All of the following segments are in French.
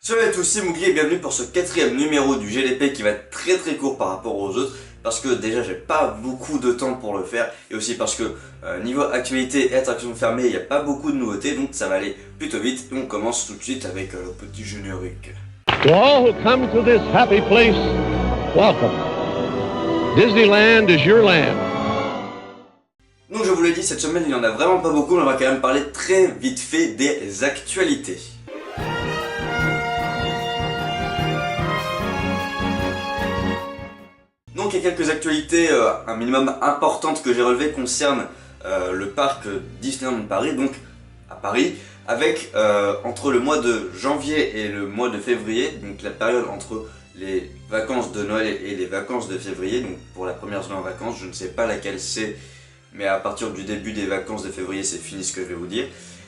Salut à tous, c'est Mougli et bienvenue pour ce 4e numéro du GDP qui va être très court par rapport aux autres parce que déjà j'ai pas beaucoup de temps pour le faire et aussi parce que niveau actualité et attraction fermée il n'y a pas beaucoup de nouveautés donc ça va aller plutôt vite et on commence tout de suite avec le petit générique. To all who come to this happy place, welcome. Disneyland is your land. Donc je vous l'ai dit, cette semaine il n'y en a vraiment pas beaucoup mais on va quand même parler très vite fait des actualités. Donc il y a quelques actualités un minimum importantes que j'ai relevées concernent le parc Disneyland Paris, donc à Paris, avec entre le mois de janvier et le mois de février, donc la période entre les vacances de Noël et les vacances de février, donc pour la première semaine en vacances, je ne sais pas laquelle c'est, mais à partir du début des vacances de février c'est fini ce que je vais vous dire,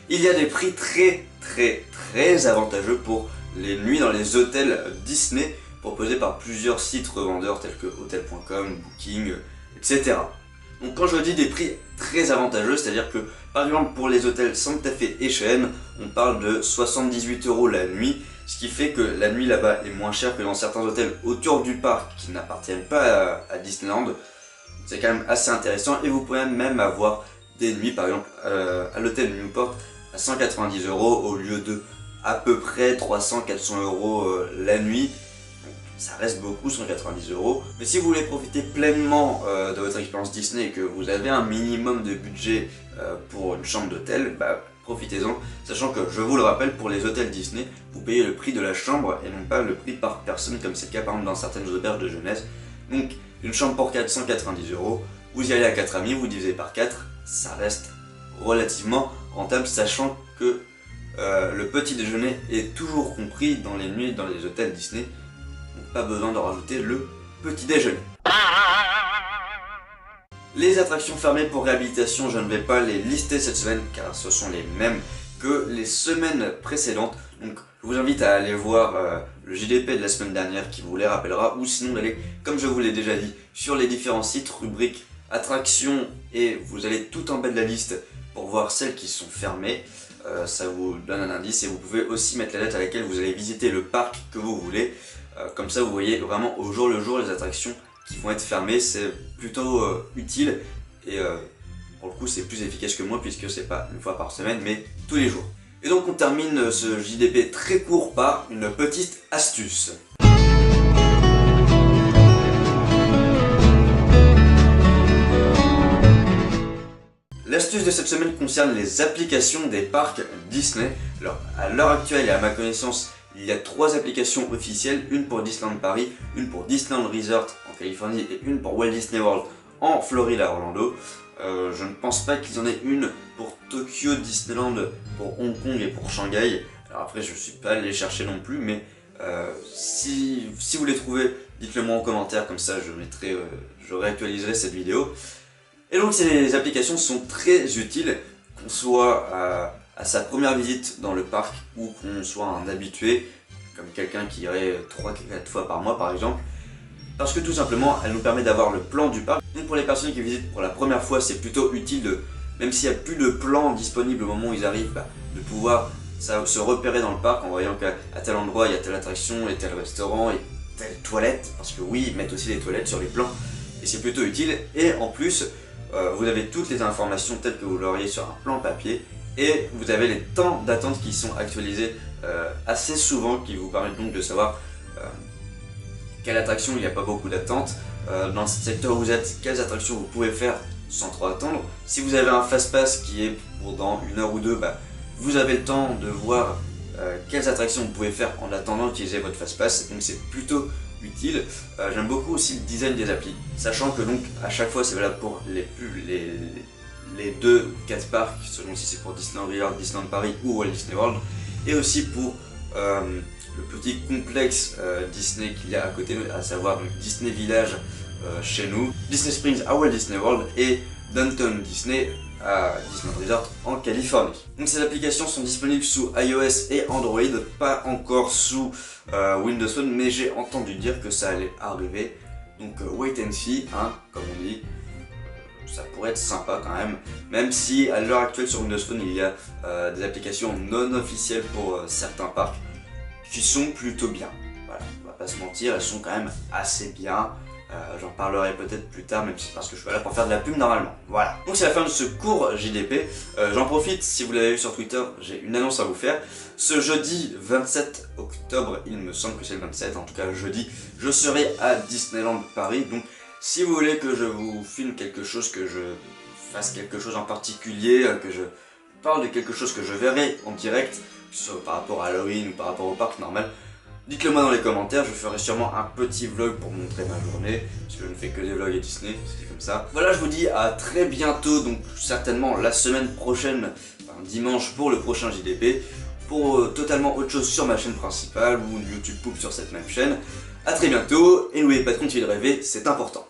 il y a des prix très avantageux pour les nuits dans les hôtels Disney, proposés par plusieurs sites revendeurs tels que Hotel.com, Booking, etc. Donc quand je dis des prix très avantageux, c'est-à-dire que par exemple pour les hôtels Santa Fe et Cheyenne, on parle de 78 € la nuit, ce qui fait que la nuit là-bas est moins chère que dans certains hôtels autour du parc qui n'appartiennent pas à Disneyland. C'est quand même assez intéressant et vous pouvez même avoir des nuits par exemple à l'hôtel Newport à 190 € au lieu de à peu près 300-400 € la nuit. Ça reste beaucoup, 190 €. Mais si vous voulez profiter pleinement de votre expérience Disney et que vous avez un minimum de budget pour une chambre d'hôtel, bah, profitez-en. Sachant que, je vous le rappelle, pour les hôtels Disney, vous payez le prix de la chambre et non pas le prix par personne, comme c'est le cas par exemple dans certaines auberges de jeunesse. Donc, une chambre pour 4, 190 €. Vous y allez à 4 amis, vous divisez par 4, ça reste relativement rentable, sachant que le petit déjeuner est toujours compris dans les nuits dans les hôtels Disney. Pas besoin de rajouter le petit déjeuner. Les attractions fermées pour réhabilitation, je ne vais pas les lister cette semaine car ce sont les mêmes que les semaines précédentes. Donc je vous invite à aller voir le JDP de la semaine dernière qui vous les rappellera, ou sinon d'aller, comme je vous l'ai déjà dit, sur les différents sites, rubriques attractions, et vous allez tout en bas de la liste pour voir celles qui sont fermées. Ça vous donne un indice et vous pouvez aussi mettre la date à laquelle vous allez visiter le parc que vous voulez. Comme ça vous voyez vraiment au jour le jour les attractions qui vont être fermées, c'est plutôt utile et pour le coup c'est plus efficace que moi puisque c'est pas une fois par semaine mais tous les jours. Et donc on termine ce JDP très court par une petite astuce. L'astuce de cette semaine concerne les applications des parcs Disney. Alors à l'heure actuelle et à ma connaissance, il y a 3 applications officielles, une pour Disneyland Paris, une pour Disneyland Resort en Californie et une pour Walt Disney World en Floride à Orlando. Je ne pense pas qu'ils en aient une pour Tokyo Disneyland, pour Hong Kong et pour Shanghai. Alors après je ne suis pas allé chercher non plus, mais si vous les trouvez, dites-le moi en commentaire, comme ça je réactualiserai cette vidéo. Et donc ces applications sont très utiles, qu'on soit à sa première visite dans le parc ou qu'on soit un habitué, comme quelqu'un qui irait 3-4 fois par mois par exemple, parce que tout simplement elle nous permet d'avoir le plan du parc. Donc pour les personnes qui visitent pour la première fois, c'est plutôt utile, même s'il n'y a plus de plan disponible au moment où ils arrivent, de pouvoir se repérer dans le parc en voyant qu'à tel endroit il y a telle attraction et tel restaurant et telle toilette, parce que oui, ils mettent aussi des toilettes sur les plans et c'est plutôt utile. Et en plus vous avez toutes les informations telles que vous l'auriez sur un plan papier. Et vous avez les temps d'attente qui sont actualisés assez souvent, qui vous permettent donc de savoir quelle attraction il n'y a pas beaucoup d'attente, dans le secteur où vous êtes, quelles attractions vous pouvez faire sans trop attendre. Si vous avez un fast-pass qui est pour dans 1 heure ou 2, vous avez le temps de voir quelles attractions vous pouvez faire en attendant d'utiliser votre fast-pass, donc c'est plutôt utile. J'aime beaucoup aussi le design des applis, sachant que donc à chaque fois c'est valable pour les 2 ou 4 parcs, selon si c'est pour Disneyland Resort, Disneyland Paris ou Walt Disney World, et aussi pour le petit complexe Disney qu'il y a à côté, à savoir donc Disney Village chez nous, Disney Springs à Walt Disney World et Downtown Disney à Disneyland Resort en Californie. Donc ces applications sont disponibles sous iOS et Android, pas encore sous Windows Phone, mais j'ai entendu dire que ça allait arriver, donc wait and see, hein, comme on dit. Ça pourrait être sympa quand même si à l'heure actuelle sur Windows Phone il y a des applications non officielles pour certains parcs, qui sont plutôt bien. Voilà, on va pas se mentir, elles sont quand même assez bien. J'en parlerai peut-être plus tard, même si c'est parce que je suis pas là pour faire de la pub normalement. Voilà. Donc c'est la fin de ce cours JDP. J'en profite, si vous l'avez vu sur Twitter, j'ai une annonce à vous faire. Ce jeudi 27 octobre, il me semble que c'est le 27, en tout cas jeudi, je serai à Disneyland Paris. Donc si vous voulez que je vous filme quelque chose, que je fasse quelque chose en particulier, que je parle de quelque chose que je verrai en direct, que ce soit par rapport à Halloween ou par rapport au parc normal, dites-le moi dans les commentaires, je ferai sûrement un petit vlog pour montrer ma journée, parce que je ne fais que des vlogs à Disney, c'est comme ça. Voilà, je vous dis à très bientôt, donc certainement la semaine prochaine, enfin, dimanche pour le prochain JDP, pour totalement autre chose sur ma chaîne principale, ou une YouTube Poop sur cette même chaîne. A très bientôt, et n'oubliez pas de continuer de rêver, c'est important.